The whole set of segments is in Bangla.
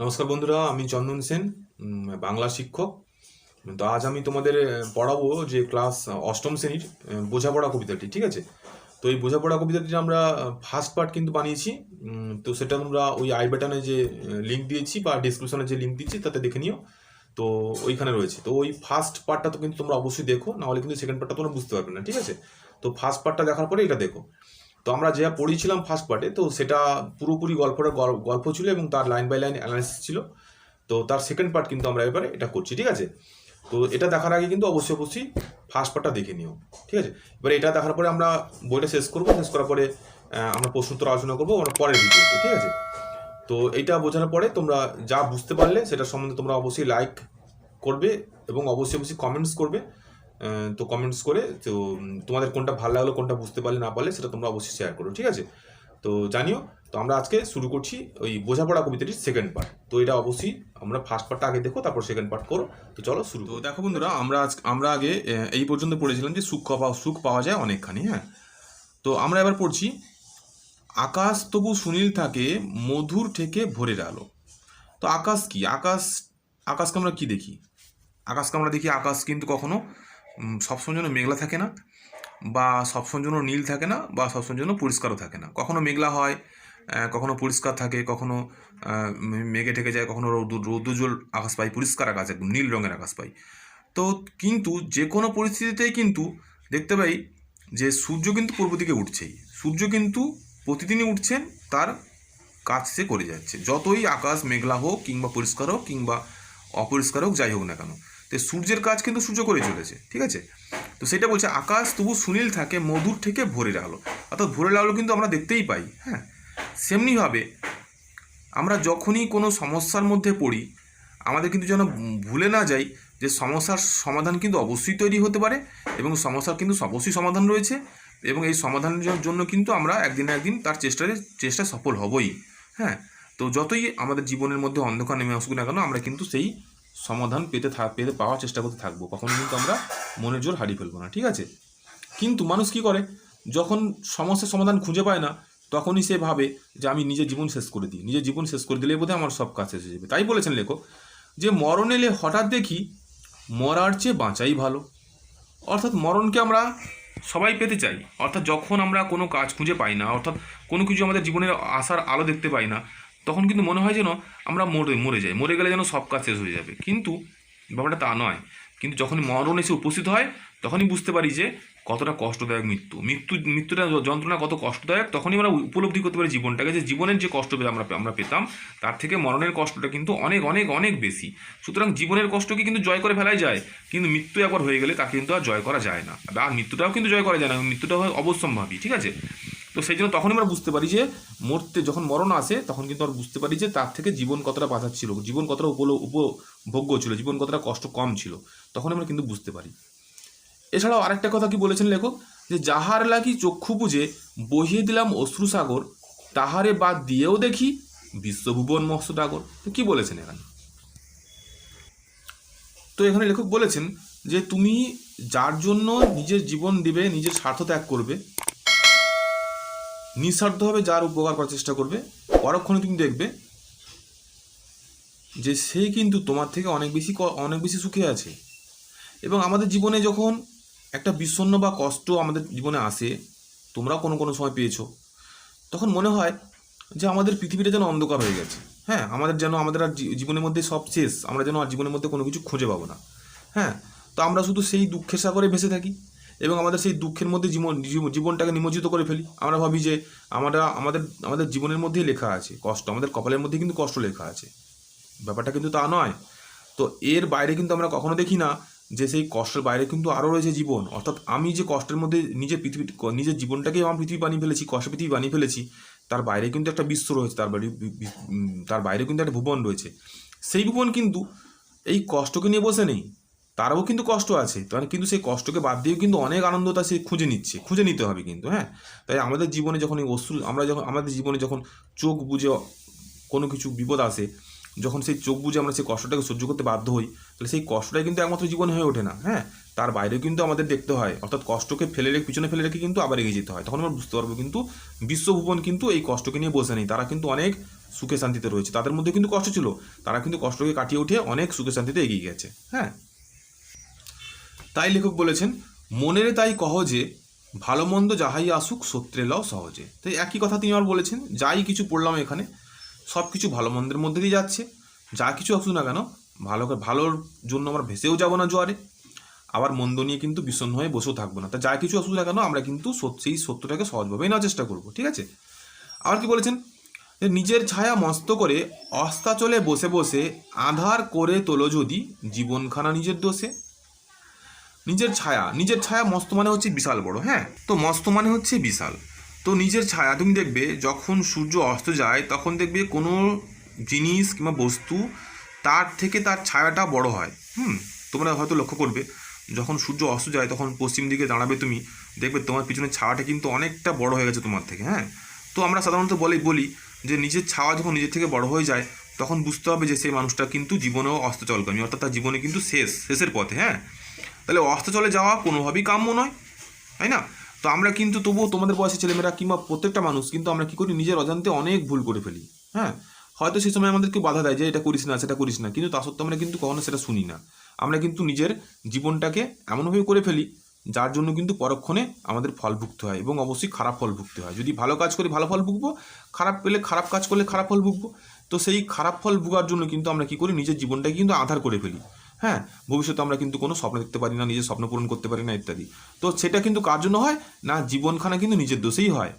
নমস্কার বন্ধুরা, আমি চন্দন সেন, বাংলা শিক্ষক। তো আজ আমি তোমাদের পড়াবো যে ক্লাস অষ্টম শ্রেণীর বোঝাপড়া কবিতাটি। ঠিক আছে? তো এই বোঝাপড়া কবিতাটি আমরা ফার্স্ট পার্ট কিন্তু বানিয়েছি। তো সেটা তোমরা ওই আই বাটনে যে লিঙ্ক দিয়েছি বা ডিসক্রিপশনে যে লিঙ্ক দিচ্ছি তাতে দেখে নিও। তো ওইখানে রয়েছে। তো ওই ফার্স্ট পার্টটা তো কিন্তু তোমরা অবশ্যই দেখো, নাহলে কিন্তু সেকেন্ড পার্টটা তোমরা বুঝতে পারবে না। ঠিক আছে? তো ফার্স্ট পার্টটা দেখার পরে এটা দেখো। তো আমরা যা পড়িয়েছিলাম ফার্স্ট পার্টে, তো সেটা পুরোপুরি গল্প ছিল এবং তার লাইন বাই লাইন অ্যানালিসিস ছিল। তো তার সেকেন্ড পার্ট কিন্তু আমরা এবারে এটা করছি। ঠিক আছে? তো এটা দেখার আগে কিন্তু অবশ্যই ফার্স্ট পার্টটা দেখে নিও। ঠিক আছে? এবারে এটা দেখার পরে আমরা বইটা শেষ করবো। শেষ করার পরে আমরা প্রশ্নোত্তর আলোচনা করবো আমরা পরের ভিডিওতে। ঠিক আছে? তো এইটা বোঝানোর পরে তোমরা যা বুঝতে পারলে সেটা সম্বন্ধে তোমরা অবশ্যই লাইক করবে এবং অবশ্যই কমেন্টস করবে। তো কমেন্টস করে তো তোমাদের কোনটা ভালো লাগলো, কোনটা বুঝতে পারলে না পারলে সেটা তোমরা অবশ্যই শেয়ার করো। ঠিক আছে? তো জানিও। তো আমরা আজকে শুরু করছি ওই বোঝাপড়া কবিতাটির সেকেন্ড পার্ট। তো এটা অবশ্যই আমরা ফার্স্ট পার্টটা আগে দেখো, তারপর সেকেন্ড পার্ট করো। তো চলো শুরু। তো দেখো বন্ধুরা, আমরা আগে এই পর্যন্ত পড়েছিলাম যে সুখ পাওয়া যায় অনেকখানি। হ্যাঁ, তো আমরা এবার পড়ছি আকাশ তবু সুনীল থাকে মধুর থেকে ভোরের আলো। তো আকাশ কি? আকাশকে আমরা কি দেখি? আকাশ কিন্তু কখনো সবসময় জন্য মেঘলা থাকে না, বা সবসময়ের জন্য নীল থাকে না, বা সবসময়ের জন্য পরিষ্কারও থাকে না। কখনো মেঘলা হয়, কখনো পরিষ্কার থাকে, কখনো মেঘে ঢেকে যায়, কখনো রৌদ্রোজ্জ্বল আকাশ পাই, পরিষ্কার আকাশ, একদম নীল রঙের আকাশ পাই। তো কিন্তু যে কোনো পরিস্থিতিতেই কিন্তু দেখতে পাই যে সূর্য কিন্তু পূর্ব দিকে উঠছেই। সূর্য কিন্তু প্রতিদিনই উঠছেন, তার কাজ সে করে যাচ্ছে, যতই আকাশ মেঘলা হোক কিংবা পরিষ্কার হোক কিংবা অপরিষ্কার হোক, যাই হোক না কেন। তো সূর্যের কাজ কিন্তু সূর্য করে চলেছে। ঠিক আছে? তো সেটা বলছে আকাশ তবু সুনীল থাকে মধুর থেকে ভোরের আলো। অর্থাৎ ভোরের আলো কিন্তু আমরা দেখতেই পাই। হ্যাঁ, সেমনিভাবে আমরা যখনই কোনো সমস্যার মধ্যে পড়ি, আমাদের কিন্তু যেন ভুলে না যাই যে সমস্যার সমাধান কিন্তু অবশ্যই তৈরি হতে পারে, এবং সমস্যার কিন্তু অবশ্যই সমাধান রয়েছে, এবং এই সমাধানের জন্য কিন্তু আমরা একদিন না একদিন তার চেষ্টা সফল হবই। হ্যাঁ, তো যতই আমাদের জীবনের মধ্যে অন্ধকার নেমে আসুক না কেন, আমরা কিন্তু সেই সমাধান পেতে পাওয়ার চেষ্টা করতে থাকবো। কখনো কিন্তু আমরা মনের জোর হারিয়ে ফেলবো না। ঠিক আছে? কিন্তু মানুষ কি করে, যখন সমস্যার সমাধান খুঁজে পায় না, তখনই সে ভাবে যে আমি নিজের জীবন শেষ করে দিই, নিজের জীবন শেষ করে দিলে বোধহয় আমার সব কাজ শেষ হয়ে যাবে। তাই বলেছেন লেখক যে মরণ এলে হঠাৎ দেখি মরার চেয়ে বাঁচাই ভালো। অর্থাৎ মরণকে আমরা সবাই পেতে চাই। অর্থাৎ যখন আমরা কোনো কাজ খুঁজে পাই না, অর্থাৎ কোনো কিছু আমাদের জীবনের আসার আলো দেখতে পাই না, তখন কিন্তু মনে হয় যেন আমরা মরে যাই, মরে গেলে যেন সব কাজ শেষ হয়ে যাবে। কিন্তু ব্যাপারটা তা নয়। কিন্তু যখনই মরণ এসে উপস্থিত হয়, তখনই বুঝতে পারি যে কতটা কষ্টদায়ক মৃত্যুটা যন্ত্রণা কত কষ্টদায়ক। তখনই আমরা উপলব্ধি করতে পারি জীবনটাকে, যে জীবনের যে কষ্ট আমরা পেতাম, তার থেকে মরণের কষ্টটা কিন্তু অনেক অনেক অনেক বেশি। সুতরাং জীবনের কষ্টকে কিন্তু জয় করে ফেলাই যায়, কিন্তু মৃত্যু একবার হয়ে গেলে তাকে কিন্তু আর জয় করা যায় না। আর মৃত্যুটাও কিন্তু জয় করা যায় না, মৃত্যুটা হয় অবশ্যম্ভাবী। ঠিক আছে? তো সেই জন্য তখন আমরা বুঝতে পারি যে যখন মরণ আসে, তখন কিন্তু আমরা বুঝতে পারি যে তার থেকে জীবন কতটা বাঁচার ছিল, জীবন কতটা উপভোগ্য ছিল, জীবন কতটা কষ্ট কম ছিল। তখন আমরা কিন্তু বুঝতে পারি। এছাড়াও আরেকটা কথা কি বলেছেন লেখক, যে যাহার লাগি চক্ষু বুঝে বহিয়ে দিলাম অশ্রুসাগর, তাহারে বাদ দিয়েও দেখি বিশ্বভুবন মৎস্যটাগর। তো কি বলেছেন এখানে? তো এখানে লেখক বলেছেন যে তুমি যার জন্য নিজের জীবন দিবে, নিজের স্বার্থ ত্যাগ করবে, নিঃস্বার্থভাবে যার উপকার করার চেষ্টা করবে, পরক্ষণে তুমি দেখবে যে সে কিন্তু তোমার থেকে অনেক বেশি সুখে আছে। এবং আমাদের জীবনে যখন একটা বিষণ্ণ বা কষ্ট আমাদের জীবনে আসে, তোমরাও কোনো সময় পেয়েছো, তখন মনে হয় যে আমাদের পৃথিবীটা যেন অন্ধকার হয়ে গেছে। হ্যাঁ, আমাদের আর জীবনের মধ্যে সব শেষ, আমরা যেন আর জীবনের মধ্যে কোনো কিছু খুঁজে পাবো না। হ্যাঁ, তো আমরা শুধু সেই দুঃখের সাগরে ভেসে থাকি, এবং আমাদের সেই দুঃখের মধ্যে জীবনটাকে নিমজ্জিত করে ফেলি। আমরা ভাবি যে আমাদের জীবনের মধ্যেই লেখা আছে কষ্ট, আমাদের কপালের মধ্যে কিন্তু কষ্ট লেখা আছে। ব্যাপারটা কিন্তু তা নয়। তো এর বাইরে কিন্তু আমরা কখনো দেখি না যে সেই কষ্টের বাইরে কিন্তু আরও রয়েছে জীবন। অর্থাৎ আমি যে কষ্টের মধ্যে নিজের জীবনটাকেই আমার পৃথিবী বানিয়ে ফেলেছি, কষ্টের পৃথিবী বানিয়ে ফেলেছি, তার বাইরে কিন্তু একটা বিশ্ব রয়েছে, তার বাইরে কিন্তু একটা ভুবন রয়েছে। সেই ভুবন কিন্তু এই কষ্টকে নিয়ে বসে নেই, তারও কিন্তু কষ্ট আছে, কিন্তু সেই কষ্টকে বাদ দিয়েও কিন্তু অনেক আনন্দতা সে খুঁজে নিতে হবে কিন্তু। হ্যাঁ, তাই আমাদের জীবনে যখন এই আমাদের জীবনে যখন চোখ বুজে কোনো কিছু বিপদ আসে, যখন সেই চোখ বুজে আমরা সেই কষ্টটাকে সহ্য করতে বাধ্য হই, তাহলে সেই কষ্টটাই কিন্তু একমাত্র জীবন হয়ে ওঠে না। হ্যাঁ, তার বাইরেও কিন্তু আমাদের দেখতে হয়, অর্থাৎ কষ্টকে পিছনে ফেলে রেখে কিন্তু আবার এগিয়ে যেতে হয়। তখন আমরা বুঝতে পারবো কিন্তু বিশ্বভুবন কিন্তু এই কষ্টকে নিয়ে বসে নেই, তারা কিন্তু অনেক সুখে শান্তিতে রয়েছে, তাদের মধ্যে কিন্তু কষ্ট ছিল, তারা কিন্তু কষ্টকে কাটিয়ে উঠে অনেক সুখে শান্তিতে এগিয়ে গেছে। হ্যাঁ, তাই লেখক বলেছেন, মনেরে তাই কহ যে ভালো মন্দ যাহাই আসুক সত্রে লও সহজে। তাই একই কথা তিনি আবার বলেছেন, যাই কিছু পড়লাম এখানে সব কিছু ভালো মন্দের মধ্যে দিয়ে যাচ্ছে, যা কিছু আসুক না কেন ভালোর জন্য আমরা ভেসেও যাব না জোয়ারে, আবার মন্দ নিয়ে কিন্তু বিষণ্ণ হয়ে বসেও থাকবো না। তা যা কিছু আসুক না কেন আমরা কিন্তু সেই সত্যটাকে সহজভাবেই নেওয়ার চেষ্টা করবো। ঠিক আছে, আবার কি বলেছেন, নিজের ছায়া মস্ত করে অস্তাচলে বসে বসে আধার করে তোলো যদি জীবনখানা নিজের দোষে। নিজের ছায়া মস্ত মানে হচ্ছে বিশাল বড়। হ্যাঁ, তো মস্ত মানে হচ্ছে বিশাল। তো নিজের ছায়া তুমি দেখবে যখন সূর্য অস্ত যায় তখন দেখবে কোনো জিনিস কিংবা বস্তু তার থেকে তার ছায়াটা বড় হয়। তোমরা হয়তো লক্ষ্য করবে যখন সূর্য অস্ত যায় তখন পশ্চিম দিকে দাঁড়াবে তুমি, দেখবে তোমার পিছনের ছায়াটা কিন্তু অনেকটা বড় হয়ে গেছে তোমার থেকে। হ্যাঁ, তো আমরা সাধারণত বলি যে নিজের ছায়া যখন নিজের থেকে বড় হয়ে যায় তখন বুঝতে হবে যে সেই মানুষটা কিন্তু জীবনেও অস্তচলগামী, অর্থাৎ তার জীবনে কিন্তু শেষের পথে। হ্যাঁ, তাহলে অস্তাচলে যাওয়া কোনোভাবেই কাম্য নয়, তাই না? তো আমরা কিন্তু তবুও তোমাদের বয়সী ছেলেমেয়েরা কিংবা প্রত্যেকটা মানুষ কিন্তু আমরা কী করি, নিজের অজান্তে অনেক ভুল করে ফেলি। হ্যাঁ, হয়তো সেই সময় আমাদেরকে বাধা দেয় যে এটা করিস না সেটা করিস না, কিন্তু তা সত্ত্বেও আমরা কিন্তু কখনো সেটা শুনি না। আমরা কিন্তু নিজের জীবনটাকে এমনভাবে করে ফেলি যার জন্য কিন্তু পরক্ষণে আমাদের ফল ভুগতে হয়, এবং অবশ্যই খারাপ ফল ভুগতে হয়। যদি ভালো কাজ করি ভালো ফল ভুগবো, খারাপ কাজ করলে খারাপ ফল ভুগবো। তো সেই খারাপ ফল ভোগার জন্য কিন্তু আমরা কী করি, নিজের জীবনটাকে কিন্তু আধার করে ফেলি। হ্যাঁ, ভবিষ্যতে আমরা কিন্তু কোনো স্বপ্ন দেখতে পারি না, নিজের স্বপ্ন পূরণ করতে পারি না ইত্যাদি। তো সেটা কিন্তু কার জন্য হয় না, জীবনখানা কিন্তু নিজের দোষেই হয়।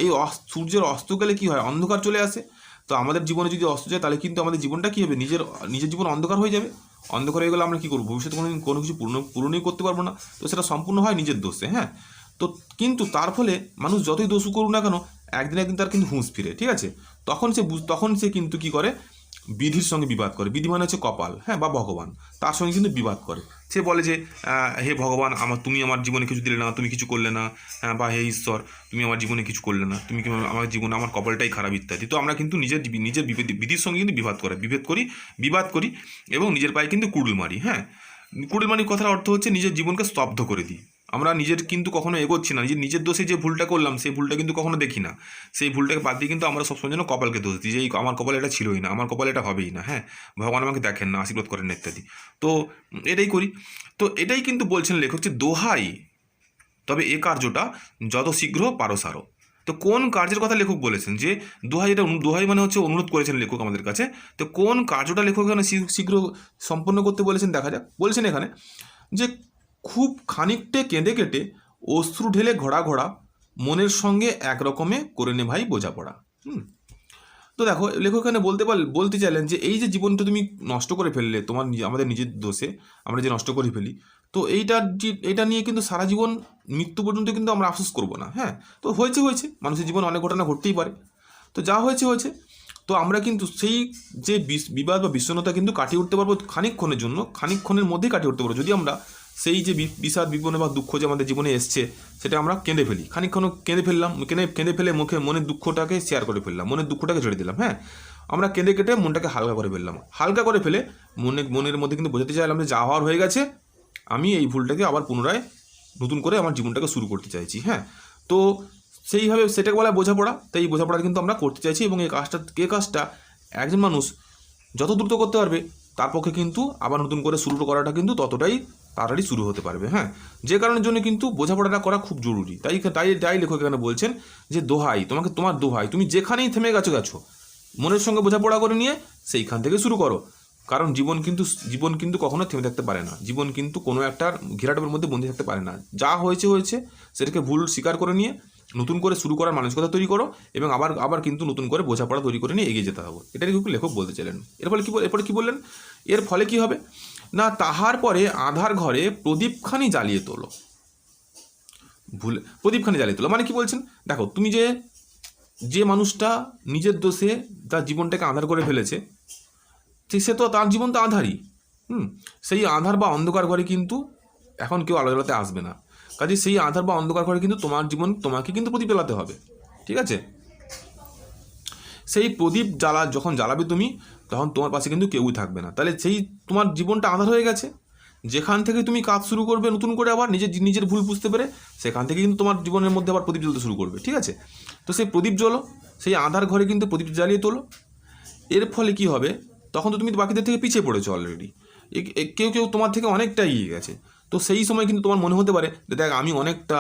এই সূর্যের অস্ত গেলে কী হয়, অন্ধকার চলে আসে। তো আমাদের জীবনে যদি অস্ত যায় তাহলে কিন্তু আমাদের জীবনটা কী হবে, নিজের জীবন অন্ধকার হয়ে যাবে। অন্ধকার হয়ে গেলে আমরা কী করবো, ভবিষ্যতে কোনো কিছু পূরণই করতে পারবো না। তো সেটা সম্পূর্ণ হয় নিজের দোষে। হ্যাঁ, তো কিন্তু তার ফলে মানুষ যতই দোষ করুক না কেন একদিন তার কিন্তু হুঁশ ফিরে। ঠিক আছে, তখন সে কিন্তু কী করে, বিধির সঙ্গে বিবাদ করে। বিধি মানে হচ্ছে কপাল, হ্যাঁ, বা ভগবান, তার সঙ্গে কিন্তু বিবাদ করে। সে বলে যে হে ভগবান, তুমি আমার জীবনে কিছু দিলে না, তুমি কিছু করলে না, বা হে ঈশ্বর তুমি আমার জীবনে কিছু করলে না, তুমি আমার জীবনে আমার কপালটাই খারাপ ইত্যাদি। তো আমরা কিন্তু নিজের বিধির সঙ্গে কিন্তু বিবাদ করি এবং নিজের পায়ে কিন্তু কুড়ুল মারি। হ্যাঁ, কুড়ুল মারির কথার অর্থ হচ্ছে নিজের জীবনকে স্তব্ধ করে দিই। আমরা নিজের কিন্তু কখনো এগোচ্ছি না, নিজের দোষে যে ভুলটা করলাম সেই ভুলটা কিন্তু কখনো দেখি না। সেই ভুলটাকে বাদ দিয়ে কিন্তু আমরা সবসময় যেন কপালকে দোষ দিই যে আমার কপালে এটা ছিলই না, আমার কপালে এটা হবেই না। হ্যাঁ, ভগবান আমাকে দেখেন না, আশীর্বাদ করেন না ইত্যাদি। তো এটাই করি। তো এটাই কিন্তু বলছেন লেখক যে দোহাই তবে এ কার্যটা যত শীঘ্র পারো সারো। তো কোন কার্যের কথা লেখক বলেছেন, যে দোহাই মানে হচ্ছে অনুরোধ করেছেন লেখক আমাদের কাছে। তো কোন কার্যটা লেখক এখানে শীঘ্র সম্পন্ন করতে বলেছেন দেখা যাক। বলছেন এখানে যে খুব খানিকটে কেঁদে কেটে অশ্রু ঢেলে ঘোড়া মনের সঙ্গে একরকমে করে নে ভাই বোঝাপড়া। তো দেখো লেখক এখানে বলতে চাইলেন যে এই যে জীবনটা তুমি নষ্ট করে ফেললে আমাদের নিজের দোষে আমরা যে নষ্ট করে ফেলি, তো এইটা নিয়ে কিন্তু সারা জীবন মৃত্যু পর্যন্ত কিন্তু আমরা আফসোস করবো না। হ্যাঁ, তো হয়েছে মানুষের জীবনে অনেক ঘটনা ঘটতেই পারে, তো যা হয়েছে। তো আমরা কিন্তু সেই যে বিবাদ বা বিষণ্ণতা কিন্তু কাটিয়ে উঠতে পারবো খানিকক্ষণের মধ্যেই কাটিয়ে উঠতে পারবো যদি আমরা সেই যে বিষাদ বিপন্ন বা দুঃখ যে আমাদের জীবনে এসছে সেটা আমরা কেঁদে ফেলি। খানিকক্ষণ কেঁদে ফেলে মনের দুঃখটাকে শেয়ার করে ফেললাম, মনের দুঃখটাকে ছেড়ে দিলাম। হ্যাঁ, আমরা কেঁদে কেটে মনটাকে হালকা করে ফেললাম। হালকা করে ফেলে মনের মধ্যে কিন্তু বোঝাতে চাইলাম যে যা হওয়ার হয়ে গেছে, আমি এই ভুলটাকে আবার পুনরায় নতুন করে আমার জীবনটাকে শুরু করতে চাইছি। হ্যাঁ, তো সেইভাবে সেটাকে বলা বোঝাপড়া। তাই এই বোঝাপড়াটা কিন্তু আমরা করতে চাইছি, এবং এই কাজটা একজন মানুষ যত দ্রুত করতে পারবে তার পক্ষে কিন্তু আবার নতুন করে শুরু করাটা কিন্তু ততটাই তাড়াতাড়ি শুরু হতে পারবে। হ্যাঁ, যে কারণের জন্য কিন্তু বোঝাপড়াটা করা খুব জরুরি। তাই লেখক এখানে বলছেন যে দোহাই তোমার দোহাই, তুমি যেখানেই থেমে গেছো মনের সঙ্গে বোঝাপড়া করে নিয়ে সেইখান থেকে শুরু করো। কারণ জীবন কিন্তু কখনো থেমে থাকতে পারে না। জীবন কিন্তু কোনো একটা ঘেরাটোপের মধ্যে বন্দী থাকতে পারে না। যা হয়েছে সেটাকে ভুল স্বীকার করে নিয়ে নতুন করে শুরু করার মানসিকতা তৈরি করো, এবং আবার কিন্তু নতুন করে বোঝাপড়া তৈরি করে নিয়ে এগিয়ে যেতে হবে। এটাই কিন্তু লেখক বলতে চাইলেন। এরপরে কি বললেন, এর ফলে কি হবে না, তাহার পরে আধার ঘরে প্রদীপখানি জ্বালিয়ে তোলো। প্রদীপখানি জ্বালিয়ে তোলো মানে কি বলছেন, দেখো তুমি যে মানুষটা নিজের দোষে তার জীবনটাকে আধার করে ফেলেছে, সে তো তার জীবন তো আধারই। সেই আধার বা অন্ধকার ঘরে কিন্তু এখন কেউ আলো জ্বালাতে আসবে না। কাজে সেই আধার বা অন্ধকার ঘরে কিন্তু তোমাকে কিন্তু প্রদীপ জ্বালাতে হবে। ঠিক আছে, সেই প্রদীপ যখন জ্বালাবে তুমি, তখন তোমার পাশে কিন্তু কেউই থাকবে না। তাহলে সেই তোমার জীবনটা আধার হয়ে গেছে। যেখান থেকে তুমি কাজ শুরু করবে নতুন করে আবার নিজের ভুল বুঝতে পেরে, সেখান থেকে কিন্তু তোমার জীবনের মধ্যে আবার প্রদীপ জ্বলতে শুরু করবে, ঠিক আছে? তো সেই প্রদীপ জ্বলো, সেই আধার ঘরে কিন্তু প্রদীপ জ্বালিয়ে তোলো। এর ফলে কি হবে, তখন তো তুমি বাকিদের থেকে পিছিয়ে পড়েছো অলরেডি, কেউ তোমার থেকে অনেকটা এগিয়ে গেছে। তো সেই সময় কিন্তু তোমার মনে হতে পারে যে দেখ আমি অনেকটা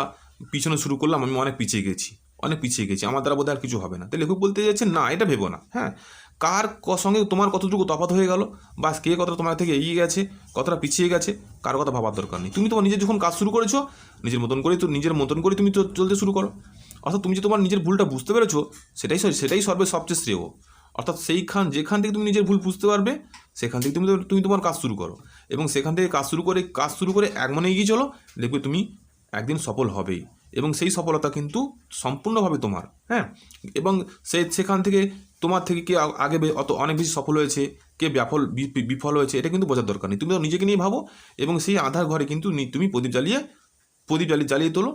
পিছনে শুরু করলাম, আমি অনেক পিছিয়ে গেছি, আমার দ্বারা বোধহয় আর কিছু হবে না। তো লেখক বলতে যাচ্ছেন না, এটা ভেবো না। হ্যাঁ, সঙ্গে তোমার কতটুকু তফাৎ হয়ে গেল, বা কে কতটা তোমার থেকে এগিয়ে গেছে, কতটা পিছিয়ে গেছে, কার কথা ভাবার দরকার নেই। তুমি তোমার নিজের যখন কাজ শুরু করেছো, নিজের মতন করে তুমি তো চলতে শুরু করো। অর্থাৎ তুমি যে তোমার নিজের ভুলটা বুঝতে পেরেছো, সেটাই সবচেয়ে শ্রেয়। অর্থাৎ যেখান থেকে তুমি নিজের ভুল বুঝতে পারবে, সেখান থেকে তুমি তোমার কাজ শুরু করো, এবং সেখান থেকে কাজ শুরু করে এক মনে এগিয়ে চলো, দেখবে তুমি একদিন সফল হবেই, এবং সেই সফলতা কিন্তু সম্পূর্ণভাবে তোমার। হ্যাঁ, এবং সেখান থেকে তোমার থেকে কে আগে অনেক বেশি সফল হয়েছে, কে বিফল হয়েছে, এটা কিন্তু বোঝার দরকার নেই। তুমি তো নিজেকে নিয়ে ভাবো, এবং সেই আধার ঘরে কিন্তু তুমি প্রদীপ জ্বালিয়ে তোলো।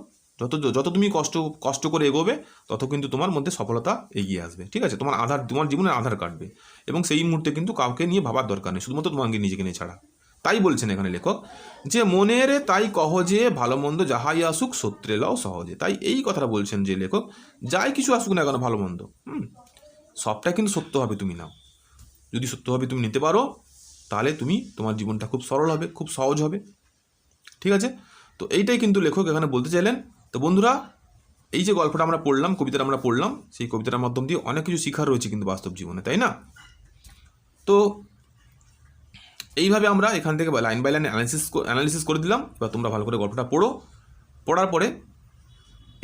যত তুমি কষ্ট করে এগোবে, তত কিন্তু তোমার মধ্যে সফলতা এগিয়ে আসবে, ঠিক আছে? তোমার জীবনের আধার কাটবে, এবং সেই মুহূর্তে কিন্তু কাউকে নিয়ে ভাবার দরকার নেই, শুধুমাত্র তোমাকে নিজেকে নিয়ে ছাড়া। তাই বলছেন এখানে লেখক যে মনেরে তাই কহ যে ভালো মন্দ যাহাই আসুক সত্রে লও সহজে। তাই এই কথাটা বলছেন যে লেখক, যাই কিছু আসুক না কেন, ভালো মন্দ সবটা কিন্তু সত্যভাবে তুমি নাও। যদি সত্যভাবে তুমি নিতে পারো, তাহলে তোমার জীবনটা খুব সরল হবে, খুব সহজ হবে, ঠিক আছে? তো এইটাই কিন্তু লেখক এখানে বলতে চাইলেন। তো বন্ধুরা, এই যে গল্পটা আমরা পড়লাম, কবিতাটা আমরা পড়লাম, সেই কবিতার মাধ্যম দিয়ে অনেক কিছু শিখার রয়েছে কিন্তু বাস্তব জীবনে, তাই না? তো এইভাবে আমরা এখান থেকে লাইন বাই লাইন অ্যানালিসিস করে দিলাম। এবার তোমরা ভালো করে গল্পটা পড়ার পরে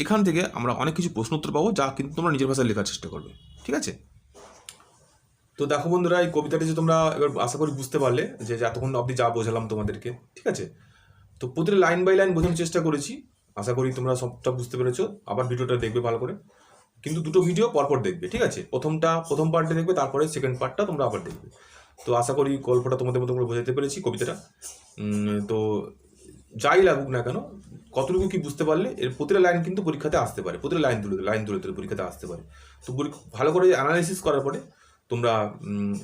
এখান থেকে আমরা অনেক কিছু প্রশ্ন উত্তর পাবো, যা কিন্তু তোমরা নিজের ভাষায় লেখার চেষ্টা করবে, ঠিক আছে? তো দেখো বন্ধুরা, এই কবিতাটি যে তোমরা এবার আশা করি বুঝতে পারলে, যে এতক্ষণ অবধি যা বোঝালাম তোমাদেরকে, ঠিক আছে? তো প্রতিটা লাইন বাই লাইন বোঝানোর চেষ্টা করেছি, আশা করি তোমরা সবটা বুঝতে পেরেছো। আবার ভিডিওটা দেখবে ভালো করে, কিন্তু দুটো ভিডিও পরপর দেখবে, ঠিক আছে? প্রথম পার্টে দেখবে, তারপরে সেকেন্ড পার্টটা তোমরা আবার দেখবে। তো আশা করি গল্পটা তোমাদের মতো করে বোঝাতে পেরেছি, কবিতাটা। তো যাই লাগুক না কেন, কতটুকু কি বুঝতে পারলে, এর প্রতিটা লাইন কিন্তু পরীক্ষাতে আসতে পারে, প্রতিটা লাইন তুলে পরীক্ষাতে আসতে পারে। তো ভালো করে অ্যানালাইসিস করার পরে তোমরা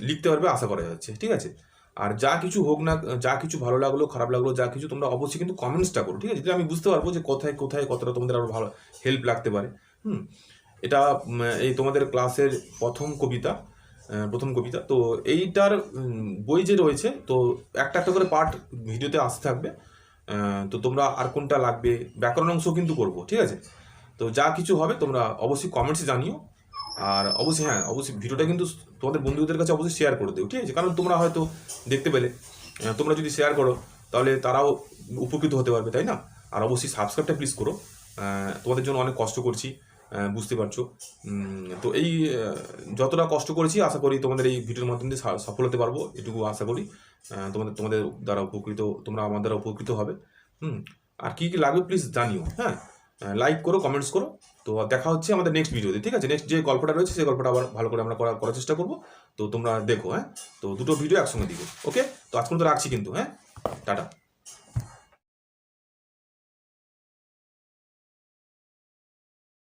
লিখতে পারবে, আশা করা যাচ্ছে, ঠিক আছে? আর যা কিছু হোক না, যা কিছু ভালো লাগলো, খারাপ লাগলো, যা কিছু, তোমরা অবশ্যই কিন্তু কমেন্টসটা করো, ঠিক আছে? যেটা আমি বুঝতে পারবো যে কোথায় কতটা তোমাদের আরো ভালো হেল্প লাগতে পারে। এটা এই তোমাদের ক্লাসের প্রথম কবিতা। তো এইটার বই যে রয়েছে, তো একটা করে পার্ট ভিডিওতে আসতে থাকবে। তো তোমরা আর কোনটা লাগবে, ব্যাকরণ অংশ কিন্তু করবো, ঠিক আছে? তো যা কিছু হবে তোমরা অবশ্যই কমেন্টসে জানিও। আর অবশ্যই ভিডিওটা কিন্তু তোমাদের বন্ধুদের কাছে অবশ্যই শেয়ার করে দেও, ঠিক আছে? কারণ তোমরা হয়তো দেখতে পেলে, তোমরা যদি শেয়ার করো তাহলে তারাও উপকৃত হতে পারবে, তাই না? আর অবশ্যই সাবস্ক্রাইবটা প্লিজ করো, তোমাদের জন্য অনেক কষ্ট করছি, বুঝতে পারছো। তো এই যতটা কষ্ট করেছি, আশা করি তোমাদের এই ভিডিওর মাধ্যমে সফল হতে পারবো, এটুকু আশা করি। তোমাদের দ্বারা তোমরা আমার দ্বারা উপকৃত হবে। আর কি লাগবে প্লিজ জানিও। হ্যাঁ, লাইক করো, কমেন্টস করো। তো দেখা হচ্ছে আমাদের নেক্সট ভিডিওতে, ঠিক আছে? নেক্সট যে গল্পটা রয়েছে, সেই গল্পটা আবার ভালো করে আমরা করার চেষ্টা করবো। তো তোমরা দেখো, হ্যাঁ? তো দুটো ভিডিও একসঙ্গে দিবে, ওকে? তো আজ পর্যন্ত রাখছি কিন্তু, হ্যাঁ? টাটা।